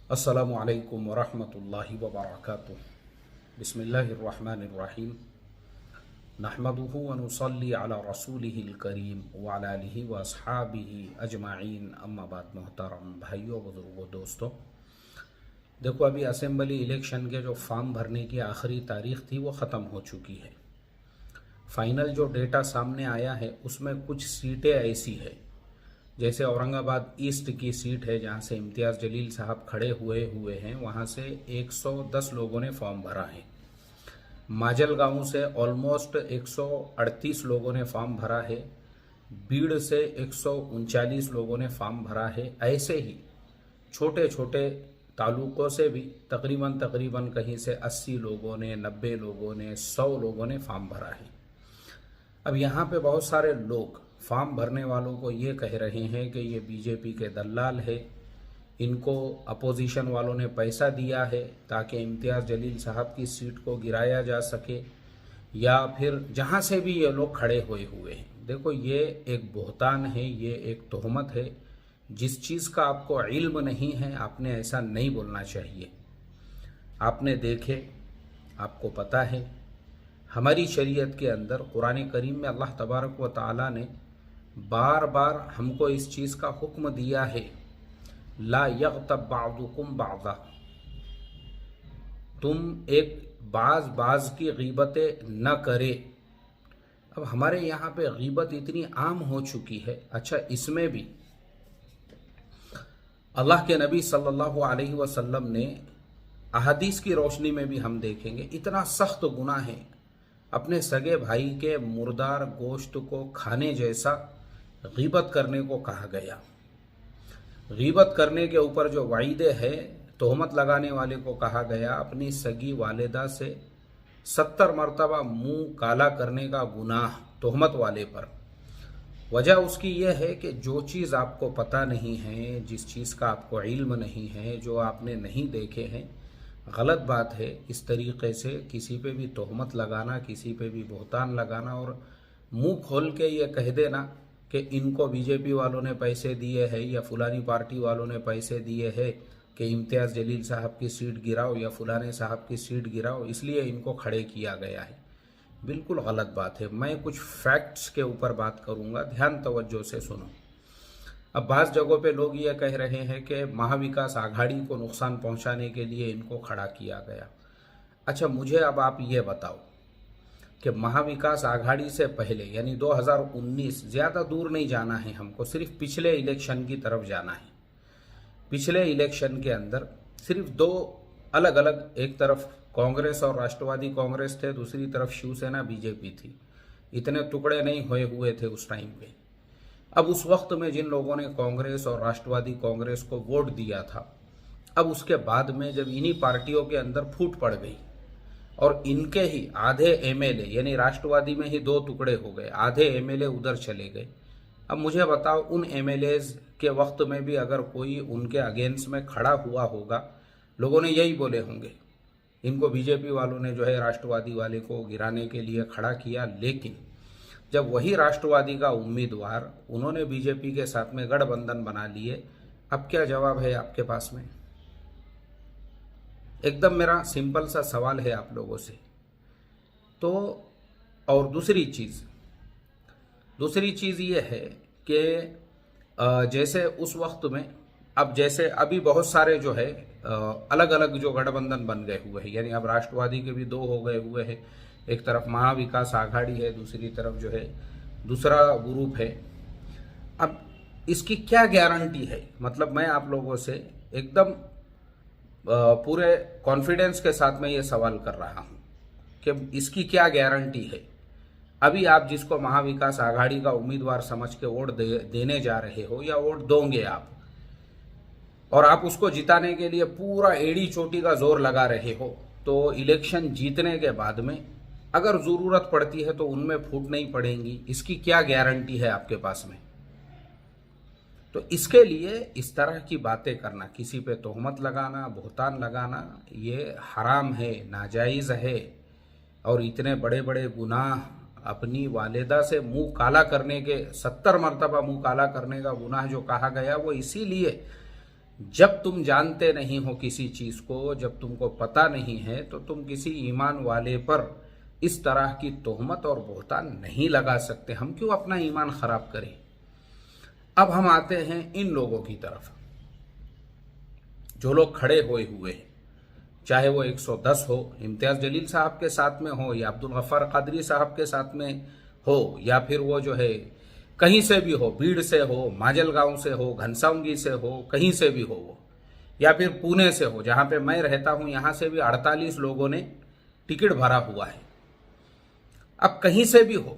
अस्सलामु अलैकुम वरहमतुल्लाहि वबरकातुह। बिस्मिल्लाहिर्रहमानिर्रहीम। नहमदुहु व नुसल्ली अला रसूलिहिल करीम व अला आलिहि व अस्हाबिहि अजमाइन, अम्मा बाद। मोहतरम भाइयों, बुजुर्गों, दोस्तों, देखो, अभी असेंबली इलेक्शन के जो फॉर्म भरने की आखिरी तारीख थी वो ख़त्म हो चुकी है। फाइनल जो डेटा सामने आया है उसमें कुछ सीटें ऐसी है, जैसे औरंगाबाद ईस्ट की सीट है जहां से इम्तियाज़ जलील साहब खड़े हुए हैं, वहां से 110 लोगों ने फॉर्म भरा है। माजलगांव से ऑलमोस्ट 138 लोगों ने फॉर्म भरा है। बीड़ से 139 लोगों ने फॉर्म भरा है। ऐसे ही छोटे छोटे तालुकों से भी तकरीबन कहीं से 80 लोगों ने, 90 लोगों ने, 100 लोगों ने फॉर्म भरा है। अब यहाँ पे बहुत सारे लोग फॉर्म भरने वालों को ये कह रहे हैं कि ये बीजेपी के दलाल है, इनको अपोजिशन वालों ने पैसा दिया है ताकि इम्तियाज़ जलील साहब की सीट को गिराया जा सके, या फिर जहाँ से भी ये लोग खड़े हुए हैं। देखो, ये एक बहतान है, ये एक तोहमत है। जिस चीज़ का आपको इल्म नहीं है आपने ऐसा नहीं बोलना चाहिए। आपने देखे, आपको पता है, हमारी शरीयत के अंदर कुरान करीम में अल्लाह तबारक व तआला ने बार बार हमको इस चीज़ का हुक्म दिया है, ला यग़्तब बाज़ुकुम बाज़ा, तुम एक बाज की ग़ीबतें न करे। अब हमारे यहाँ पे ग़ीबत इतनी आम हो चुकी है। अच्छा, इसमें भी अल्लाह के नबी सल्लल्लाहु अलैहि वसल्लम ने अहादीस की रोशनी में भी हम देखेंगे इतना सख्त गुनाह है अपने सगे भाई के मुर्दार गोश्त को खाने जैसा ग़ीबत करने को कहा गया। ग़ीबत करने के ऊपर जो वाइदे है, तोहमत लगाने वाले को कहा गया अपनी सगी वालिदा से 70 मरतबा मुंह काला करने का गुनाह तोहमत वाले पर। वजह उसकी यह है कि जो चीज़ आपको पता नहीं है, जिस चीज़ का आपको इल्म नहीं है, जो आपने नहीं देखे हैं, गलत बात है इस तरीक़े से किसी पे भी तोहमत लगाना, किसी पे भी बहतान लगाना और मुंह खोल के ये कह देना कि इनको बीजेपी वालों ने पैसे दिए हैं या फुलानी पार्टी वालों ने पैसे दिए हैं कि इम्तियाज़ जलील साहब की सीट गिराओ या फुलाने साहब की सीट गिराओ, इसलिए इनको खड़े किया गया है। बिल्कुल गलत बात है। मैं कुछ फैक्ट्स के ऊपर बात करूँगा, ध्यान तवज्जो से सुनो। अब बाज़ जगहों पे लोग ये कह रहे हैं कि महाविकास आघाड़ी को नुकसान पहुंचाने के लिए इनको खड़ा किया गया। अच्छा, मुझे अब आप ये बताओ कि महाविकास आघाड़ी से पहले यानी 2019, ज़्यादा दूर नहीं जाना है हमको, सिर्फ पिछले इलेक्शन की तरफ जाना है। पिछले इलेक्शन के अंदर सिर्फ दो अलग अलग, एक तरफ कांग्रेस और राष्ट्रवादी कांग्रेस थे, दूसरी तरफ शिवसेना बीजेपी थी। इतने टुकड़े नहीं हुए थे उस टाइम पे। अब उस वक्त में जिन लोगों ने कांग्रेस और राष्ट्रवादी कांग्रेस को वोट दिया था, अब उसके बाद में जब इन्हीं पार्टियों के अंदर फूट पड़ गई और इनके ही आधे एमएलए यानी राष्ट्रवादी में ही दो टुकड़े हो गए, आधे एमएलए उधर चले गए। अब मुझे बताओ, उन एमएलएज के वक्त में भी अगर कोई उनके अगेंस्ट में खड़ा हुआ होगा, लोगों ने यही बोले होंगे, इनको बीजेपी वालों ने जो है राष्ट्रवादी वाले को गिराने के लिए खड़ा किया। लेकिन जब वही राष्ट्रवादी का उम्मीदवार उन्होंने बीजेपी के साथ में गठबंधन बना लिए, अब क्या जवाब है आपके पास में? एकदम मेरा सिंपल सा सवाल है आप लोगों से। तो और दूसरी चीज़ ये है कि जैसे उस वक्त में, अब जैसे अभी बहुत सारे जो है अलग अलग जो गठबंधन बन गए हुए हैं, यानी अब राष्ट्रवादी के भी दो हो गए हुए हैं, एक तरफ महाविकास आघाड़ी है, दूसरी तरफ जो है दूसरा ग्रुप है। अब इसकी क्या गारंटी है? मतलब मैं आप लोगों से एकदम पूरे कॉन्फिडेंस के साथ में ये सवाल कर रहा हूं कि इसकी क्या गारंटी है। अभी आप जिसको महाविकास आघाड़ी का उम्मीदवार समझ के वोट देने जा रहे हो या वोट दोगे आप, और आप उसको जिताने के लिए पूरा एड़ी चोटी का जोर लगा रहे हो, तो इलेक्शन जीतने के बाद में अगर ज़रूरत पड़ती है तो उनमें फूट नहीं पड़ेंगी, इसकी क्या गारंटी है आपके पास में? तो इसके लिए इस तरह की बातें करना, किसी पे तोहमत लगाना, बहतान लगाना, ये हराम है, नाजायज़ है। और इतने बड़े बड़े गुनाह, अपनी वालिदा से मुंह काला करने के 70 मरतबा मुंह काला करने का गुनाह जो कहा गया, वो इसीलिए जब तुम जानते नहीं हो किसी चीज को, जब तुमको पता नहीं है, तो तुम किसी ईमान वाले पर इस तरह की तोहमत और बोहतान नहीं लगा सकते। हम क्यों अपना ईमान खराब करें। अब हम आते हैं इन लोगों की तरफ जो लोग खड़े हुए हैं, चाहे वो 110 हो, इम्तियाज जलील साहब के साथ में हो, या अब्दुल गफ्फार कादरी साहब के साथ में हो, या फिर वो जो है कहीं से भी हो, भीड़ से हो, माजलगांव से हो, घनसावंगी से हो, कहीं से भी हो वो, या फिर पुणे से हो जहां पे मैं रहता हूं, यहां से भी 48 लोगों ने टिकट भरा हुआ है। अब कहीं से भी हो,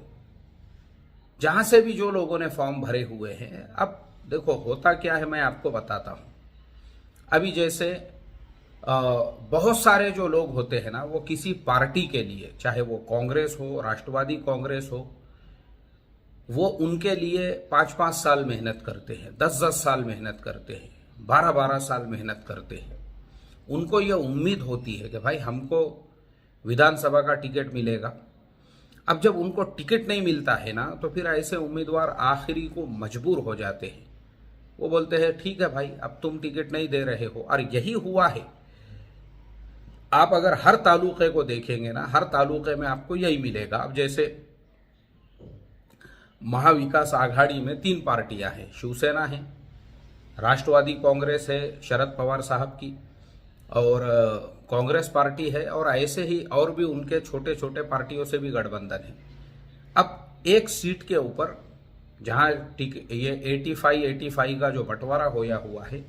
जहां से भी जो लोगों ने फॉर्म भरे हुए हैं, अब देखो होता क्या है मैं आपको बताता हूं। अभी जैसे बहुत सारे जो लोग होते हैं ना, वो किसी पार्टी के लिए, चाहे वो कांग्रेस हो, राष्ट्रवादी कांग्रेस हो, वो उनके लिए 5-5 साल मेहनत करते हैं, 10-10 साल मेहनत करते हैं, 12-12 साल मेहनत करते हैं। उनको ये उम्मीद होती है कि भाई हमको विधानसभा का टिकट मिलेगा। अब जब उनको टिकट नहीं मिलता है ना, तो फिर ऐसे उम्मीदवार आखिरी को मजबूर हो जाते हैं। वो बोलते हैं ठीक है भाई, अब तुम टिकट नहीं दे रहे हो। और यही हुआ है। आप अगर हर तालुके को देखेंगे ना, हर तालुके में आपको यही मिलेगा। अब जैसे महाविकास आघाड़ी में 3 पार्टियां हैं, शिवसेना है, राष्ट्रवादी कांग्रेस है शरद पवार साहब की, और कांग्रेस पार्टी है, और ऐसे ही और भी उनके छोटे छोटे पार्टियों से भी गठबंधन है। अब एक सीट के ऊपर जहां ये 85 का जो बंटवारा होया हुआ है,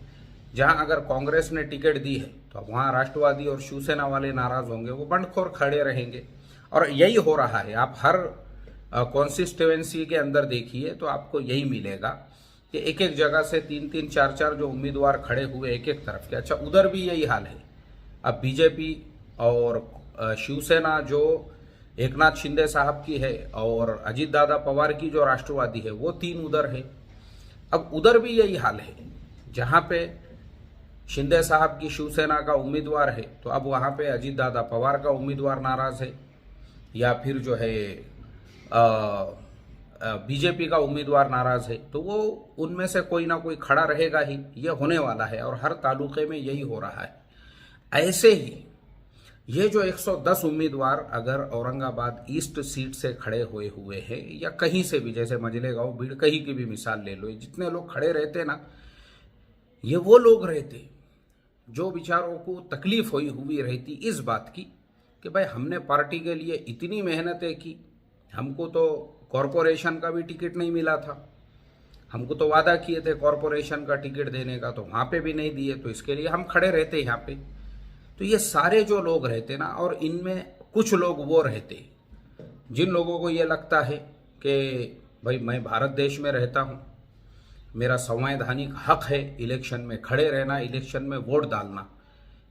जहां अगर कांग्रेस ने टिकट दी है तो वहां राष्ट्रवादी और शिवसेना वाले नाराज होंगे, वो बंडखोर खड़े रहेंगे। और यही हो रहा है। आप हर कॉन्स्टिट्यूएंसी के अंदर देखिए तो आपको यही मिलेगा कि एक एक जगह से 3-3, 4-4 जो उम्मीदवार खड़े हुए एक एक तरफ के। अच्छा, उधर भी यही हाल है। अब बीजेपी और शिवसेना जो एकनाथ शिंदे साहब की है, और अजीत दादा पवार की जो राष्ट्रवादी है, वो 3 उधर है। अब उधर भी यही हाल है। जहां पे शिंदे साहब की शिवसेना का उम्मीदवार है, तो अब वहां पे अजीत दादा पवार का उम्मीदवार नाराज है, या फिर जो है बीजेपी का उम्मीदवार नाराज है, तो वो उनमें से कोई ना कोई खड़ा रहेगा ही। ये होने वाला है, और हर तालुके में यही हो रहा है। ऐसे ही ये जो 110 उम्मीदवार अगर औरंगाबाद ईस्ट सीट से खड़े हुए हैं, या कहीं से भी, जैसे मजलेगांव, भीड़, कहीं की भी मिसाल ले लो, जितने लोग खड़े रहते ना, ये वो लोग रहते जो बेचारों को तकलीफ हुई रहती इस बात की कि भाई हमने पार्टी के लिए इतनी मेहनतें की, हमको तो कॉरपोरेशन का भी टिकट नहीं मिला था, हमको तो वादा किए थे कॉरपोरेशन का टिकट देने का, तो वहां पे भी नहीं दिए, तो इसके लिए हम खड़े रहते यहाँ पे। तो ये सारे जो लोग रहते ना, और इनमें कुछ लोग वो रहते जिन लोगों को ये लगता है कि भाई मैं भारत देश में रहता हूँ, मेरा संवैधानिक हक है इलेक्शन में खड़े रहना, इलेक्शन में वोट डालना।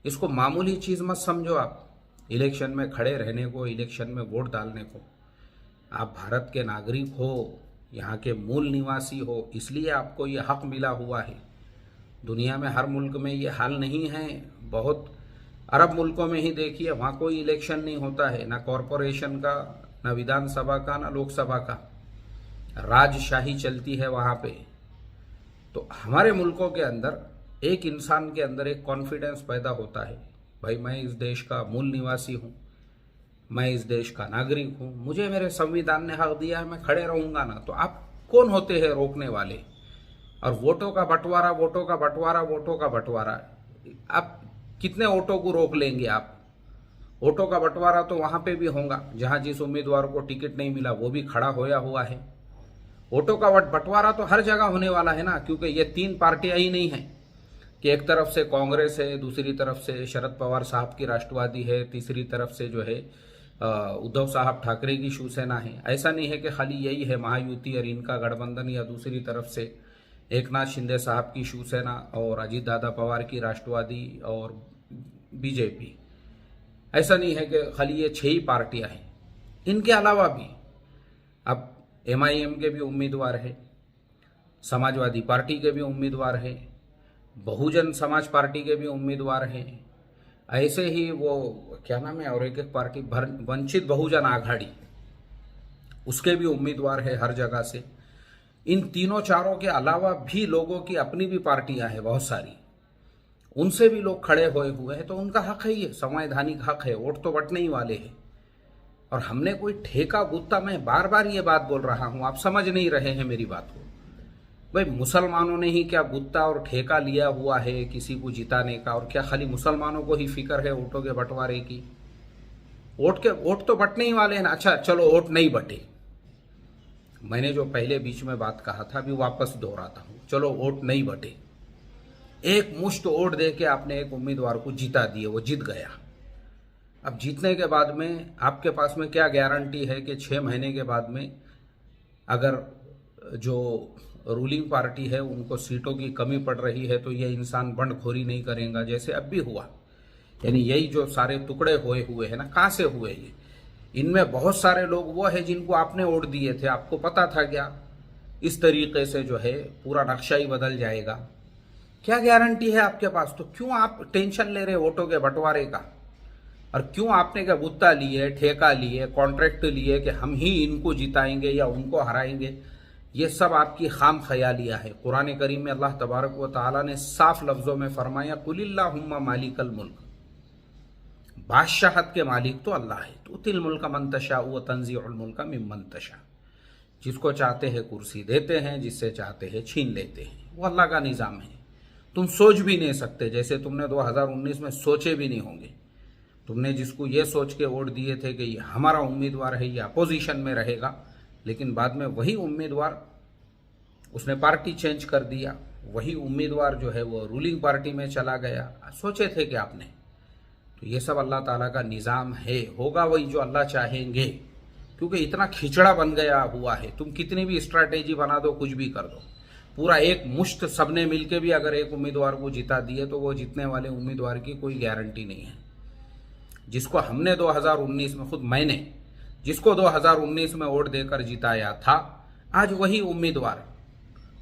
इसको मामूली चीज़ मत समझो आप, इलेक्शन में खड़े रहने को, इलेक्शन में वोट डालने को। आप भारत के नागरिक हो, यहाँ के मूल निवासी हो, इसलिए आपको ये हक मिला हुआ है। दुनिया में हर मुल्क में ये हाल नहीं है। बहुत अरब मुल्कों में ही देखिए, वहाँ कोई इलेक्शन नहीं होता है, ना कॉरपोरेशन का, ना विधानसभा का, ना लोकसभा का। राजशाही चलती है वहाँ पे। तो हमारे मुल्कों के अंदर एक इंसान के अंदर एक कॉन्फिडेंस पैदा होता है, भाई मैं इस देश का मूल निवासी हूँ, मैं इस देश का नागरिक हूँ, मुझे मेरे संविधान ने हक दिया है, मैं खड़े रहूंगा ना। तो आप कौन होते हैं रोकने वाले। और वोटों का बंटवारा, वोटों का बंटवारा, वोटों का बंटवारा, आप कितने वोटों को रोक लेंगे आप। वोटों का बंटवारा तो वहां पे भी होगा जहां जिस उम्मीदवार को टिकट नहीं मिला वो भी खड़ा होया हुआ है। वोटों का बंटवारा तो हर जगह होने वाला है ना, क्योंकि ये 3 पार्टियां ही नहीं है कि एक तरफ से कांग्रेस है, दूसरी तरफ से शरद पवार साहब की राष्ट्रवादी है, तीसरी तरफ से जो है उद्धव साहब ठाकरे की शिवसेना है। ऐसा नहीं है कि खाली यही है महायुति और इनका गठबंधन, या दूसरी तरफ से एकनाथ शिंदे साहब की शिवसेना और अजीत दादा पवार की राष्ट्रवादी और बीजेपी। ऐसा नहीं है कि खाली ये 6 ही पार्टियां हैं। इनके अलावा भी अब MIM के भी उम्मीदवार है, समाजवादी पार्टी के भी उम्मीदवार है, बहुजन समाज पार्टी के भी उम्मीदवार हैं। ऐसे ही वो क्या नाम है, और एक पार्टी वंचित बहुजन आघाड़ी, उसके भी उम्मीदवार है हर जगह से। इन तीनों चारों के अलावा भी लोगों की अपनी भी पार्टियां हैं बहुत सारी, उनसे भी लोग खड़े हुए हैं, तो उनका हक है, ये संवैधानिक हक है, वोट तो बंटने ही वाले हैं। और हमने कोई ठेका गुत्ता, मैं बार बार ये बात बोल रहा हूं, आप समझ नहीं रहे हैं मेरी बात को। भाई मुसलमानों ने ही क्या गुत्ता और ठेका लिया हुआ है किसी को जिताने का? और क्या खाली मुसलमानों को ही फिक्र है वोटों के बंटवारे की? वोट तो बंटने ही वाले हैं ना। अच्छा चलो वोट नहीं बटे, मैंने जो पहले बीच में बात कहा था अभी वापस दोहराता हूं, चलो वोट नहीं बटे, एक मुश्त वोट दे के आपने एक उम्मीदवार को जिता दिए, वो जीत गया। अब जीतने के बाद में आपके पास में क्या गारंटी है कि 6 महीने के बाद में अगर जो रूलिंग पार्टी है उनको सीटों की कमी पड़ रही है तो ये इंसान बंडखोरी नहीं करेगा, जैसे अब भी हुआ। यानी यही जो सारे टुकड़े हुए हैं ना, कहाँ से हुए ये? इनमें बहुत सारे लोग वो है जिनको आपने वोट दिए थे, आपको पता था क्या इस तरीके से जो है पूरा नक्शा ही बदल जाएगा? क्या गारंटी है आपके पास? तो क्यों आप टेंशन ले रहे वोटों के बंटवारे का? और क्यों आपने क्या गुत्ता लिए, ठेका लिए, कॉन्ट्रैक्ट लिए कि हम ही इनको जिताएंगे या उनको हराएंगे? ये सब आपकी खाम ख्यालियाँ है। कुरान करीम में अल्लाह तबारक व तआला ने साफ लफ्जों में फरमाया, कुलिल्लाहुम्मा मालिकल मुल्क, बादशाहत के मालिक तो अल्लाह है, तुतिल मुल्क मन तशा व तंज़िउल मुल्क मिम्मन तशा, जिसको चाहते हैं कुर्सी देते हैं, जिससे चाहते हैं छीन लेते हैं। वो अल्लाह का निज़ाम है, तुम सोच भी नहीं सकते, जैसे तुमने 2019 में सोचे भी नहीं होंगे। तुमने जिसको ये सोच के वोट दिए थे कि ये हमारा उम्मीदवार है, ये अपोजिशन में रहेगा, लेकिन बाद में वही उम्मीदवार, उसने पार्टी चेंज कर दिया, वही उम्मीदवार जो है वो रूलिंग पार्टी में चला गया। सोचे थे कि आपने? तो ये सब अल्लाह ताला का निज़ाम है, होगा वही जो अल्लाह चाहेंगे, क्योंकि इतना खिचड़ा बन गया हुआ है। तुम कितनी भी स्ट्रैटेजी बना दो, कुछ भी कर दो, पूरा एक मुश्त सबने मिलके भी अगर एक उम्मीदवार को जिता दिए तो वो जीतने वाले उम्मीदवार की कोई गारंटी नहीं है। जिसको हमने 2019 में, खुद मैंने जिसको 2019 में वोट देकर जिताया था, आज वही उम्मीदवार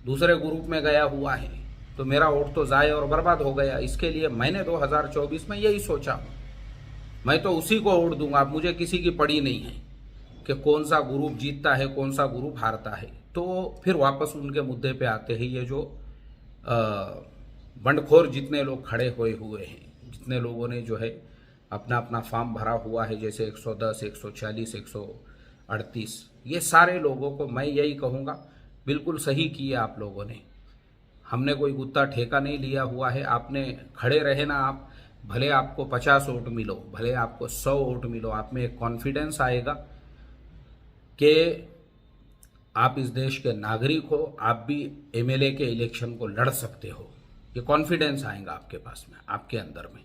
दूसरे ग्रुप में गया हुआ है, तो मेरा वोट तो ज़ाय और बर्बाद हो गया। इसके लिए मैंने 2024 में यही सोचा, मैं तो उसी को वोट दूंगा। अब मुझे किसी की पड़ी नहीं है कि कौन सा ग्रुप जीतता है, कौन सा ग्रुप हारता है। तो फिर वापस उनके मुद्दे पे आते हैं, ये जो बंडखोर जितने लोग खड़े हुए हैं, जितने लोगों ने जो है अपना अपना फॉर्म भरा हुआ है, जैसे 110, 140, 138, ये सारे लोगों को मैं यही कहूँगा, बिल्कुल सही किया आप लोगों ने। हमने कोई गुत्ता ठेका नहीं लिया हुआ है। आपने खड़े रहे ना, आप भले आपको 50 वोट मिलो, भले आपको 100 वोट मिलो, आप में एक कॉन्फिडेंस आएगा कि आप इस देश के नागरिक हो, आप भी एमएलए के इलेक्शन को लड़ सकते हो। ये कॉन्फिडेंस आएगा आपके पास में, आपके अंदर में।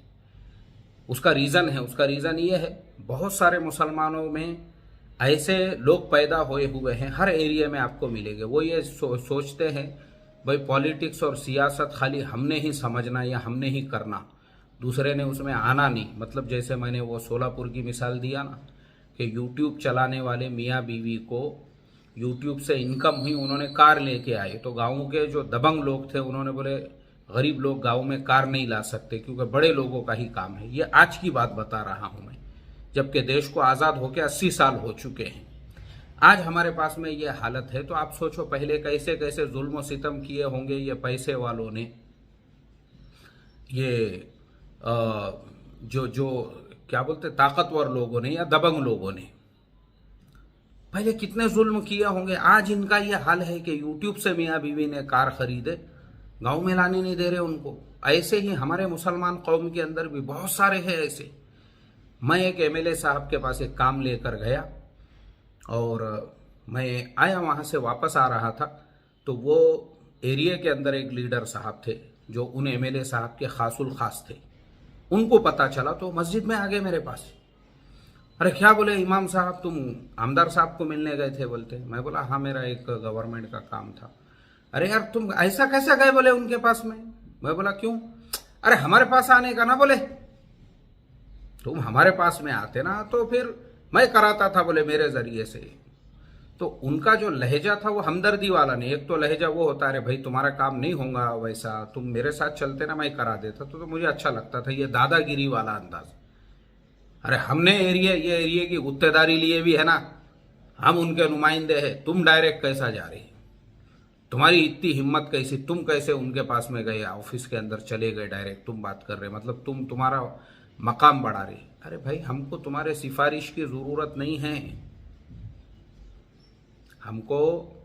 उसका रीज़न है, उसका रीज़न ये है, बहुत सारे मुसलमानों में ऐसे लोग पैदा हुए हैं, हर एरिया में आपको मिलेंगे। वो ये सोचते हैं भाई पॉलिटिक्स और सियासत खाली हमने ही समझना या हमने ही करना, दूसरे ने उसमें आना नहीं। मतलब जैसे मैंने वो सोलापुर की मिसाल दिया ना, कि यूट्यूब चलाने वाले मियाँ बीवी को यूट्यूब से इनकम हुई, उन्होंने कार लेके आए, तो गाँव के जो दबंग लोग थे उन्होंने बोले गरीब लोग गाँव में कार नहीं ला सकते क्योंकि बड़े लोगों का ही काम है। ये आज की बात बता रहा हूँ मैं, जबकि देश को आज़ाद होकर 80 साल हो चुके हैं। आज हमारे पास में ये हालत है, तो आप सोचो पहले कैसे कैसे जुल्म सितम किए होंगे ये पैसे वालों ने, ये जो क्या बोलते ताकतवर लोगों ने या दबंग लोगों ने पहले कितने जुल्म किए होंगे। आज इनका ये हाल है कि यूट्यूब से मियाँ बीवी ने कार खरीदे, गांव में लाने नहीं दे रहे उनको। ऐसे ही हमारे मुसलमान कौम के अंदर भी बहुत सारे हैं ऐसे। मैं एक एमएलए साहब के पास एक काम लेकर गया और मैं आया, वहाँ से वापस आ रहा था, तो वो एरिया के अंदर एक लीडर साहब थे जो उन एमएलए साहब के खासुल खास थे। उनको पता चला तो मस्जिद में आ गए मेरे पास। अरे क्या बोले इमाम साहब, तुम आमदार साहब को मिलने गए थे बोलते। मैं बोला हाँ, मेरा एक गवर्नमेंट का काम था। अरे यार तुम ऐसा कैसे गए बोले उनके पास में। मैं बोला क्यों? अरे हमारे पास आने का ना बोले, तुम हमारे पास में आते ना तो फिर मैं कराता था बोले मेरे जरिए से। तो उनका जो लहजा था वो हमदर्दी वाला नहीं। एक तो लहजा वो होता है, अरे भाई तुम्हारा काम नहीं होगा वैसा, तुम मेरे साथ चलते ना मैं करा देता तो मुझे अच्छा लगता था। ये दादागिरी वाला अंदाज, अरे हमने ये एरिया की गुत्तेदारी लिए भी है ना, हम उनके नुमाइंदे हैं, तुम डायरेक्ट कैसा जा रही। तुम्हारी इतनी हिम्मत कैसी, तुम कैसे उनके पास में गए, ऑफिस के अंदर चले गए डायरेक्ट, तुम बात कर रहे, मतलब तुम्हारा मकाम बढ़ा रहे। अरे भाई, हमको तुम्हारे सिफारिश की ज़रूरत नहीं है, हमको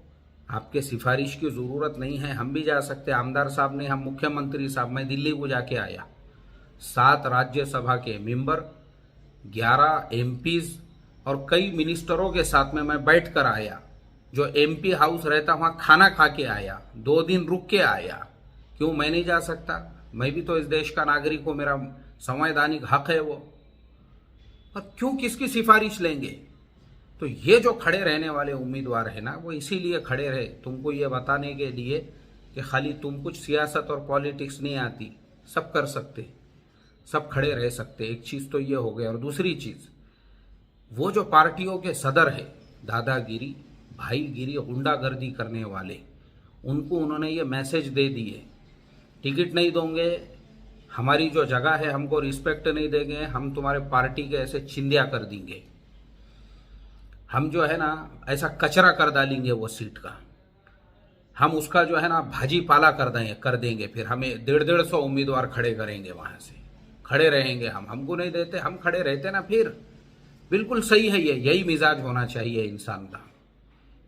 आपके सिफारिश की ज़रूरत नहीं है। हम भी जा सकते, आमदार साहब ने, हम मुख्यमंत्री साहब, मैं दिल्ली को जाके आया, 7 राज्यसभा के मेंबर, 11 एमपीज और कई मिनिस्टरों के साथ में मैं बैठ कर आया। जो एमपी हाउस रहता वहाँ खाना खा के आया, 2 दिन रुक के आया। क्यों मैं नहीं जा सकता? मैं भी तो इस देश का नागरिक हूँ, मेरा संवैधानिक हक है वो। और क्यों किसकी सिफारिश लेंगे? तो ये जो खड़े रहने वाले उम्मीदवार है ना, वो इसीलिए खड़े रहे, तुमको ये बताने के लिए कि खाली तुम कुछ सियासत और पॉलिटिक्स नहीं आती, सब कर सकते, सब खड़े रह सकते। एक चीज़ तो ये हो गया। और दूसरी चीज़, वो जो पार्टियों के सदर है, दादागिरी, भाईगिरी, गुंडागर्दी करने वाले, उनको उन्होंने ये मैसेज दे दिए, टिकट नहीं दोगे, हमारी जो जगह है हमको रिस्पेक्ट नहीं देंगे, हम तुम्हारे पार्टी के ऐसे चिंदिया कर देंगे, हम जो है ना ऐसा कचरा कर डालेंगे वो सीट का, हम उसका जो है ना भाजी पाला कर देंगे। फिर हमें 150-150 उम्मीदवार खड़े करेंगे, वहां से खड़े रहेंगे हम, हमको नहीं देते, हम खड़े रहते ना। फिर बिल्कुल सही है, ये यही मिजाज होना चाहिए इंसान का।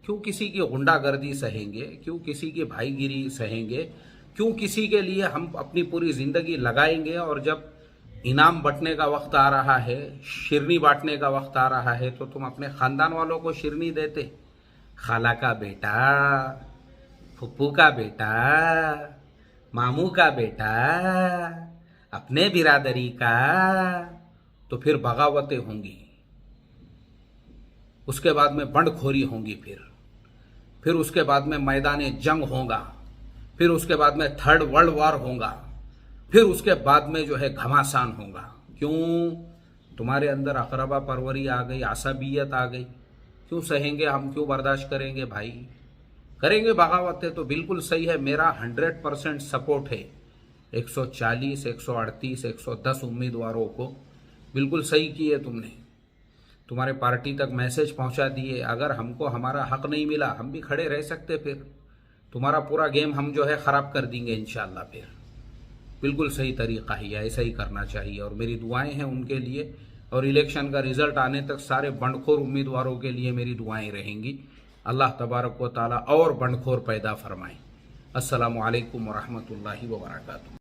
क्यों किसी की गुंडागर्दी सहेंगे, क्यों किसी की भाईगिरी सहेंगे, क्यों किसी के लिए हम अपनी पूरी जिंदगी लगाएंगे? और जब इनाम बंटने का वक्त आ रहा है, शिरनी बांटने का वक्त आ रहा है, तो तुम अपने खानदान वालों को शिरनी देते, खाला का बेटा, फुप्पू का बेटा, मामू का बेटा, अपने बिरादरी का, तो फिर बगावतें होंगी, उसके बाद में बंडखोरी होंगी, फिर उसके बाद में मैदान जंग होगा, फिर उसके बाद में 3rd वर्ल्ड वॉर होगा, फिर उसके बाद में जो है घमासान होगा। क्यों? तुम्हारे अंदर अकरबा परवरी आ गई, आसाबियत आ गई। क्यों सहेंगे हम, क्यों बर्दाश्त करेंगे भाई? करेंगे बगावतें तो बिल्कुल सही है, मेरा 100% सपोर्ट है। 140, 138, 110 उम्मीदवारों को बिल्कुल सही किए तुमने, तुम्हारे पार्टी तक मैसेज पहुंचा दिए। अगर हमको हमारा हक नहीं मिला, हम भी खड़े रह सकते, फिर तुम्हारा पूरा गेम हम जो है ख़राब कर देंगे इंशाल्लाह। फिर बिल्कुल सही तरीक़ा है, ऐसा ही करना चाहिए। और मेरी दुआएं हैं उनके लिए, और इलेक्शन का रिज़ल्ट आने तक सारे बंडखोर उम्मीदवारों के लिए मेरी दुआएं रहेंगी। अल्लाह तबारक व तआला और बंडखोर पैदा फरमाए। अस्सलामु अलैकुम व रहमतुल्लाहि व बरकातुहू।